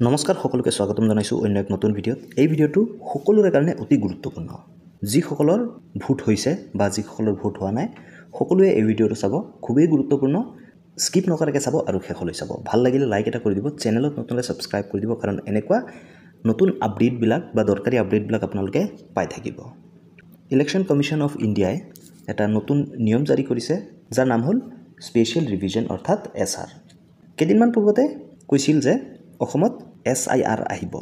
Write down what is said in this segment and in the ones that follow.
নমস্কাৰ সকলোকে স্বাগতম জনাইছোঁ অন্য এক নতুন ভিডিঅ'ত। এই ভিডিঅ'টো সকলোৰে কাৰণে অতি গুৰুত্বপূৰ্ণ। যিসকলৰ ভোট হৈছে বা যিসকলৰ ভোট হোৱা নাই সকলোৱে এই ভিডিঅ'টো চাব, খুবেই গুৰুত্বপূৰ্ণ। স্কিপ নকৰাকৈ চাব আৰু শেষলৈ চাব। ভাল লাগিলে লাইক এটা কৰি দিব, চেনেলত নতুনকৈ ছাবস্ক্ৰাইব কৰি দিব, কাৰণ এনেকুৱা নতুন আপডেটবিলাক বা দৰকাৰী আপডেটবিলাক আপোনালোকে পাই থাকিব। ইলেকশ্যন কমিশ্যন অফ ইণ্ডিয়াই এটা নতুন নিয়ম জাৰি কৰিছে, যাৰ নাম হ'ল স্পেচিয়েল ৰিভিজন অৰ্থাৎ SR। কেইদিনমান পূৰ্বতে কৈছিল যে অসমত SIR আহিব,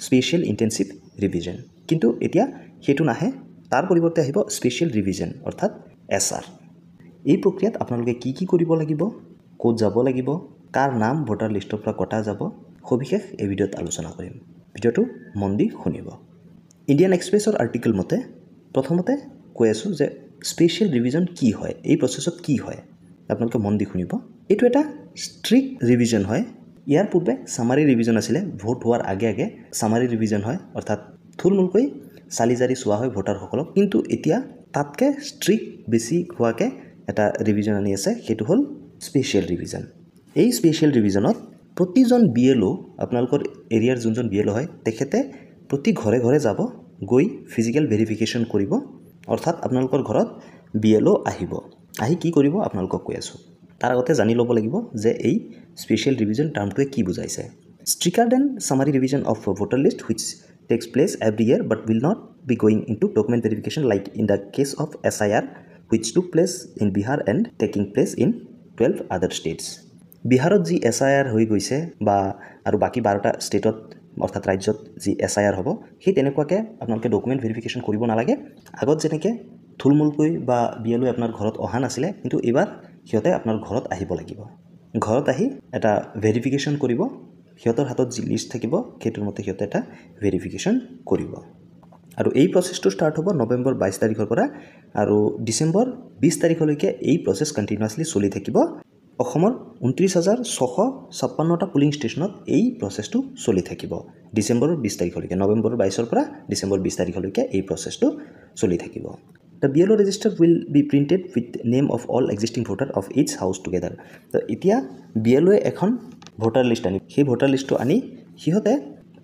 স্পেচিয়েল ইণ্টেনচিভ ৰিভিজন, কিন্তু এতিয়া সেইটো নাহে, তাৰ পৰিৱৰ্তে আহিব স্পেচিয়েল ৰিভিজন অৰ্থাৎ SR। এই প্ৰক্ৰিয়াত আপোনালোকে কি কি কৰিব লাগিব, ক'ত যাব লাগিব, কাৰ নাম ভোটাৰ লিষ্টৰ পৰা কটা যাব, সবিশেষ এই ভিডিঅ'ত আলোচনা কৰিম। ভিডিঅ'টো মন দি শুনিব। ইণ্ডিয়ান এক্সপ্ৰেছৰ আৰ্টিকেল মতে প্ৰথমতে কৈ আছোঁ যে স্পেচিয়েল ৰিভিজন কি হয়, এই প্ৰচেছত কি হয়, আপোনালোকে মন দি শুনিব। এইটো এটা ষ্ট্ৰিক্ট ৰিভিজন হয়। ইয়াৰ পূৰ্বে ছামাৰী ৰিভিজন আছিলে, ভোট হোৱাৰ আগে আগে ছামাৰী ৰিভিজন হয়, অৰ্থাৎ থুলমূলকৈ চালি জাৰি চোৱা হয় ভোটাৰসকলক, কিন্তু এতিয়া তাতকৈ ষ্ট্ৰিক্ট বেছি হোৱাকৈ এটা ৰিভিজন আনি আছে, সেইটো হ'ল স্পেচিয়েল ৰিভিজন। এই স্পেচিয়েল ৰিভিজনত প্ৰতিজন BLO, আপোনালোকৰ এৰিয়াৰ যোনজন BLO হয়, তেখেতে প্ৰতি ঘৰে ঘৰে যাব, গৈ ফিজিকেল ভেৰিফিকেশ্যন কৰিব, অৰ্থাৎ আপোনালোকৰ ঘৰত BLO আহিব। আহি কি কৰিব আপোনালোকক কৈ আছোঁ। তাৰ আগতে জানি ল'ব লাগিব যে এই স্পেচিয়েল ৰিভিজন টাৰ্মটোৱে কি বুজাইছে। Stricter than summary revision of a voter list which takes place every year but will not be going into document verification like in the case of SIR which took place in Bihar and taking place in 12 other states. বিহাৰত যি SIR হৈ গৈছে বা আৰু বাকী 12টা ষ্টেটত অৰ্থাৎ ৰাজ্যত যি SIR হ'ব, সেই তেনেকুৱাকৈ আপোনালোকে ডকুমেণ্ট ভেৰিফিকেশ্যন কৰিব নালাগে। আগত যেনেকৈ থুলমূলকৈ বা BLO আপোনাৰ ঘৰত অহা নাছিলে, কিন্তু এইবাৰ সিহঁতে আপোনাৰ ঘৰত আহিব লাগিব। ঘৰত আহি এটা ভেৰিফিকেশ্যন কৰিব, সিহঁতৰ হাতত যি লিষ্ট থাকিব সেইটোৰ মতে সিহঁতে এটা ভেৰিফিকেশ্যন কৰিব। আৰু এই প্ৰচেছটো ষ্টাৰ্ট হ'ব নৱেম্বৰ 22 তাৰিখৰ পৰা আৰু ডিচেম্বৰ 20 তাৰিখলৈকে এই প্ৰচেছ কণ্টিনিউৱাছলি চলি থাকিব। অসমৰ 29,656টা পুলিং ষ্টেচনত এই প্ৰচেছটো চলি থাকিব ডিচেম্বৰৰ 20 তাৰিখলৈকে। নৱেম্বৰ 22ৰ পৰা ডিচেম্বৰ 20 তাৰিখলৈকে এই প্ৰচেছটো চলি থাকিব। The BLO register will be printed with name of all existing voter of each house together. তো এতিয়া BLOয়ে এখন ভোটাৰ লিষ্ট আনি, সেই ভোটাৰ লিষ্টটো আনি সিহঁতে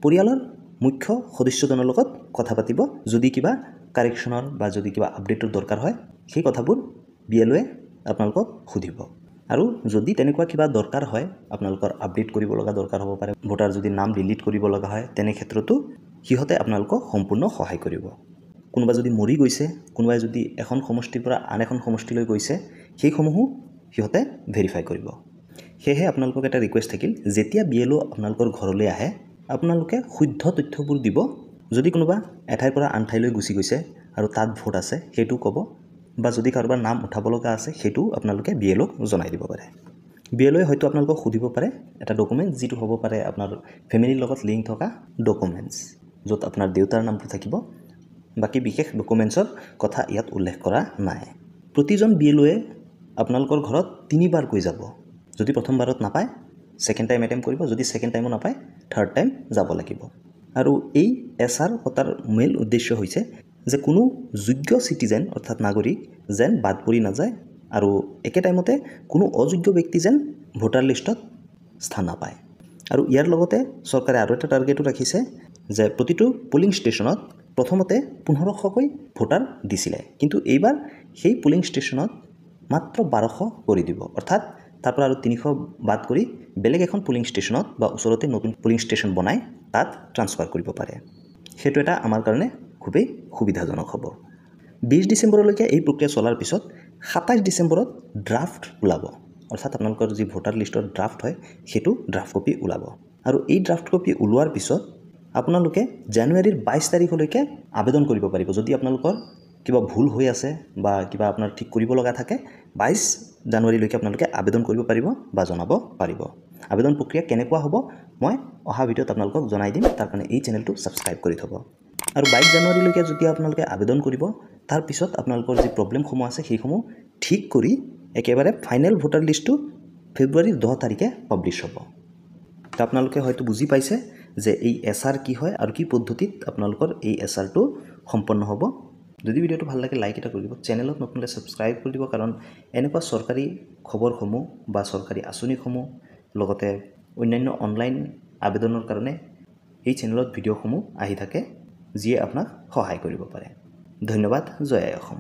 পৰিয়ালৰ মুখ্য সদস্যজনৰ লগত কথা পাতিব। যদি কিবা কাৰেকশ্যনৰ বা যদি কিবা আপডেটৰ দৰকাৰ হয়, সেই কথাবোৰ BLOয়ে আপোনালোকক সুধিব। আৰু যদি তেনেকুৱা কিবা দৰকাৰ হয়, আপোনালোকৰ আপডেট কৰিব লগা দৰকাৰ হ'ব পাৰে, ভোটাৰ যদি নাম ডিলিট কৰিব লগা হয়, তেনে ক্ষেত্ৰতো সিহঁতে আপোনালোকক সম্পূৰ্ণ সহায় কৰিব। কোনোবা যদি মৰি গৈছে, কোনোবাই যদি এখন সমষ্টিৰ পৰা আন এখন সমষ্টিলৈ গৈছে, সেইসমূহো সিহঁতে ভেৰিফাই কৰিব। সেয়েহে আপোনালোকক এটা ৰিকুৱেষ্ট থাকিল, যেতিয়া BLO আপোনালোকৰ ঘৰলৈ আহে আপোনালোকে শুদ্ধ তথ্যবোৰ দিব। যদি কোনোবা এঠাইৰ পৰা আন ঠাইলৈ গুচি গৈছে আৰু তাত ভোট আছে সেইটো ক'ব, বা যদি কাৰোবাৰ নাম উঠাব লগা আছে সেইটো আপোনালোকে BLOক জনাই দিব পাৰে। BLOয়ে হয়তো আপোনালোকক সুধিব পাৰে এটা ডকুমেণ্ট, যিটো হ'ব পাৰে আপোনাৰ ফেমিলিৰ লগত লিংক থকা ডকুমেণ্টছ, য'ত আপোনাৰ দেউতাৰ নামটো থাকিব। বাকী বিশেষ ডকুমেণ্টছৰ কথা ইয়াত উল্লেখ কৰা নাই। প্ৰতিজন BLOয়ে আপোনালোকৰ ঘৰত 3বাৰকৈ যাব। যদি প্ৰথমবাৰত নাপায় ছেকেণ্ড টাইম এটেম্প কৰিব, যদি ছেকেণ্ড টাইমো নাপায় থাৰ্ড টাইম যাব লাগিব। আৰু এই SR পতাৰ মূল উদ্দেশ্য হৈছে যে কোনো যোগ্য চিটিজেন অৰ্থাৎ নাগৰিক যেন বাদ পৰি নাযায়, আৰু একে টাইমতে কোনো অযোগ্য ব্যক্তি যেন ভোটাৰ লিষ্টত স্থান নাপায়। আৰু ইয়াৰ লগতে চৰকাৰে আৰু এটা টাৰ্গেটো ৰাখিছে যে প্ৰতিটো পুলিং ষ্টেচনত প্ৰথমতে 1500কৈ ভোটাৰ দিছিলে, কিন্তু এইবাৰ সেই পুলিং ষ্টেচনত মাত্ৰ 1200 কৰি দিব, অৰ্থাৎ তাৰ পৰা আৰু 300 বাদ কৰি বেলেগ এখন পুলিং ষ্টেচনত বা ওচৰতে নতুন পুলিং ষ্টেচন বনাই তাত ট্ৰান্সফাৰ কৰিব পাৰে। সেইটো এটা আমাৰ কাৰণে খুবেই সুবিধাজনক হ'ব। 20 ডিচেম্বৰলৈকে এই প্ৰক্ৰিয়া চলাৰ পিছত 27 ডিচেম্বৰত ড্ৰাফ্ট ওলাব, অৰ্থাৎ আপোনালোকৰ যি ভোটাৰ লিষ্টৰ ড্ৰাফ্ট হয় সেইটো ড্ৰাফ্ট কপি ওলাব। আৰু এই ড্ৰাফ্ট কপি ওলোৱাৰ পিছত আপোনালোকে জানুৱাৰীৰ 22 তাৰিখলৈকে আবেদন কৰিব পাৰিব। যদি আপোনালোকৰ কিবা ভুল হৈ আছে বা কিবা আপোনাৰ ঠিক কৰিব লগা থাকে, 22 জানুৱাৰীলৈকে আপোনালোকে আবেদন কৰিব পাৰিব বা জনাব পাৰিব। আবেদন প্ৰক্ৰিয়া কেনেকুৱা হ'ব মই অহা ভিডিঅ'ত আপোনালোকক জনাই দিম, তাৰ কাৰণে এই চেনেলটো ছাবস্ক্ৰাইব কৰি থ'ব। আৰু 22 জানুৱাৰীলৈকে যেতিয়া আপোনালোকে আবেদন কৰিব, তাৰপিছত আপোনালোকৰ যি প্ৰব্লেমসমূহ আছে সেইসমূহ ঠিক কৰি একেবাৰে ফাইনেল ভোটাৰ লিষ্টটো ফেব্ৰুৱাৰীৰ 10 তাৰিখে পাব্লিছ হ'ব। তো আপোনালোকে হয়তো বুজি পাইছে যে এই SR কি হয় আৰু কি পদ্ধতিত আপোনালোকৰ এই SRটো সম্পন্ন হ'ব। যদি ভিডিঅ'টো ভাল লাগে লাইক এটা কৰি দিব, চেনেলত নতুনকৈ ছাবস্ক্ৰাইব কৰি দিব, কাৰণ এনেকুৱা চৰকাৰী খবৰসমূহ বা চৰকাৰী আঁচনিসমূহ লগতে অন্যান্য অনলাইন আবেদনৰ কাৰণে এই চেনেলত ভিডিঅ'সমূহ আহি থাকে যিয়ে আপোনাক সহায় কৰিব পাৰে ধন্যবাদ জয় আই অসম